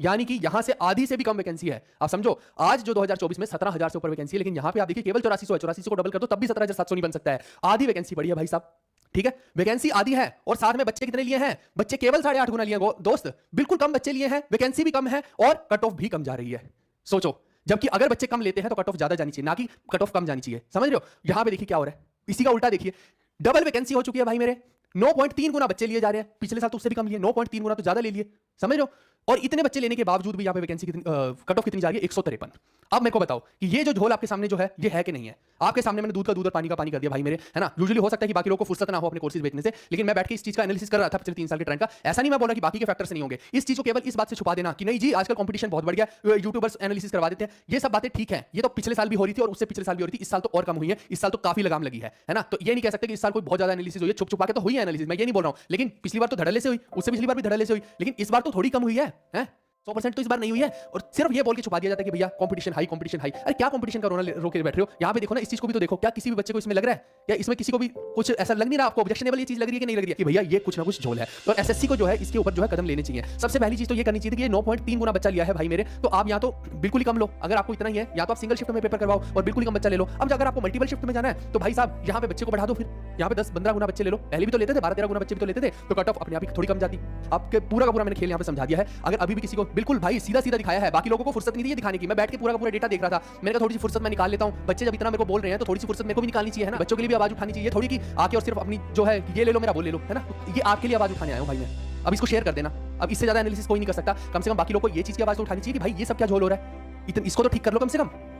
यानी कि यहां से आधी से भी कम वैकेंसी है। आप समझो, आज जो 2024 में 17,000 से ऊपर वैकेंसी है, लेकिन यहां पे आप देखिए केवल 8400 है। 8400 को डबल कर दो तब भी 17,700 नहीं बन सकता है। आधी वैकेंसी पड़ी है भाई साहब, ठीक है, वैकेंसी आधी है और साथ में बच्चे कितने लिए हैं? बच्चे केवल 8.5 गुना लिए हैं दोस्त, बिल्कुल कम बच्चे लिए हैं, वैकेंसी भी कम है और कट ऑफ भी कम जा रही है। सोचो, जबकि अगर बच्चे कम लेते हैं तो कट ऑफ ज्यादा जानी चाहिए, ना कि कट ऑफ कम जानी चाहिए। समझ रहे हो? यहां पे देखिए क्या हो रहा है, इसी का उल्टा देखिए, डबल वैकेंसी हो चुकी है भाई मेरे, 9.3 गुना बच्चे लिए जा रहे हैं, पिछले साल तो उससे भी कम लिए, 9.3 गुना तो ज्यादा ले लिए। समझ रहे हो? और इतने बच्चे लेने के बावजूद भी यहाँ पे वैकेंसी कितनी, कट ऑफ कितनी जा रही है? 153। अब मेरे को बताओ कि ये जो झोल आपके सामने जो है ये है कि नहीं है? आपके सामने मैंने दूध का दूध और पानी का पानी कर दिया भाई मेरे, है ना। यूजुअली हो सकता है कि बाकी लोगों को फुर्सत ना हो अपने कोर्सेज बेचने से, लेकिन मैं बैठ के इस चीज का एनालिसिस कर रहा था पिछले 3 साल के ट्रेंड का। ऐसा नहीं मैं बोल रहा कि बाकी के फैक्टर्स नहीं होंगे, इस चीज को केवल इस बात से छुपा देना कि नहीं जी आजकल कंपटीशन बहुत बढ़ गया, यूट्यूबर्स एनालिसिस करवा देते हैं, ये सब बातें ठीक है, ये तो पिछले साल भी हो रही थी और उससे पिछले साल भी हो रही थी, इस साल तो और कम हुई है, इस साल तो काफी लगाम लगी है ना। तो ये नहीं कह सकते कि इस साल कोई बहुत ज्यादा एनालिसिस हुई है, छुप छुपा के तो हुई है एनालिसिस, मैं ये नहीं बोल रहा हूं, लेकिन पिछली बार तो धड़ल्ले से हुई, उससे पिछली बार भी धड़ल्ले से हुई, लेकिन इस बार तो थोड़ी कम हुई है 100% तो इस बार नहीं हुई है। और सिर्फ ये बोल के छुपा दिया जाता है कि भैया कंपटीशन हाई, कंपटीशन हाई। अरे क्या कंपटीशन का रोना रोके बैठ रहे हो? यहाँ पे देखो ना, इस चीज को भी तो देखो, क्या किसी भी बच्चे को इसमें लग रहा है, या इसमें किसी को भी कुछ ऐसा लग नहीं रहा? आपको ऑब्जेक्शनेबल ये चीज लग रही है कि नहीं लग रही है कि भैया ये कुछ ना कुछ झोल है? तो एसएससी को जो है इसके ऊपर जो है कदम लेने चाहिए। सबसे पहली चीज तो ये करनी चाहिए कि ये 9.3 गुना बच्चा लिया है भाई मेरे, तो आप यहाँ तो बिल्कुल ही कम लो। अगर आपको इतना ही है, या तो आप सिंगल शिफ्ट में पेपर करवाओ और बिल्कुल ही कम बच्चा ले लो। अब अगर आपको मल्टीपल शिफ्ट में जाना है तो भाई साहब यहाँ पे बच्चे को बढ़ा दो, फिर यहाँ पे 10-15 गुना बच्चे ले लो। पहले भी तो लेते थे, 12-13 गुना बच्चे भी तो लेते थे, तो कट ऑफ अपने आप ही थोड़ी कम जाती। आपके पूरा का पूरा मैंने खेल यहाँ पे समझा दिया है। अगर अभी भी किसी को बिल्कुल भाई सीधा सीधा दिखाया है, बाकी लोगों को फुर्सत नहीं दी दिखाने की। मैं बैठ के पूरा का पूरा डेटा देख रहा था, मैंने कहा थोड़ी सी फुर्सत मैं निकाल लेता हूं। बच्चे जब इतना मेरे को बोल रहे हैं तो थोड़ी सी फुर्सत मेरे को भी निकालनी चाहिए, है ना। बच्चों के लिए भी आवाज उठानी चाहिए, थोड़ी की आके और सिर्फ अपनी जो है ये ले लो मेरा वो ले लो, है ना। ये आपके लिए आवाज उठाने आया हूं भाई मैं। अब इसको शेयर कर देना, अब इससे ज्यादा एनालिसिस कोई नहीं कर सकता। कम से कम बाकी लोगों को ये चीज की आवाज तो उठानी चाहिए कि भाई ये सब क्या झोल हो रहा है, इसको तो ठीक कर लो कम से कम।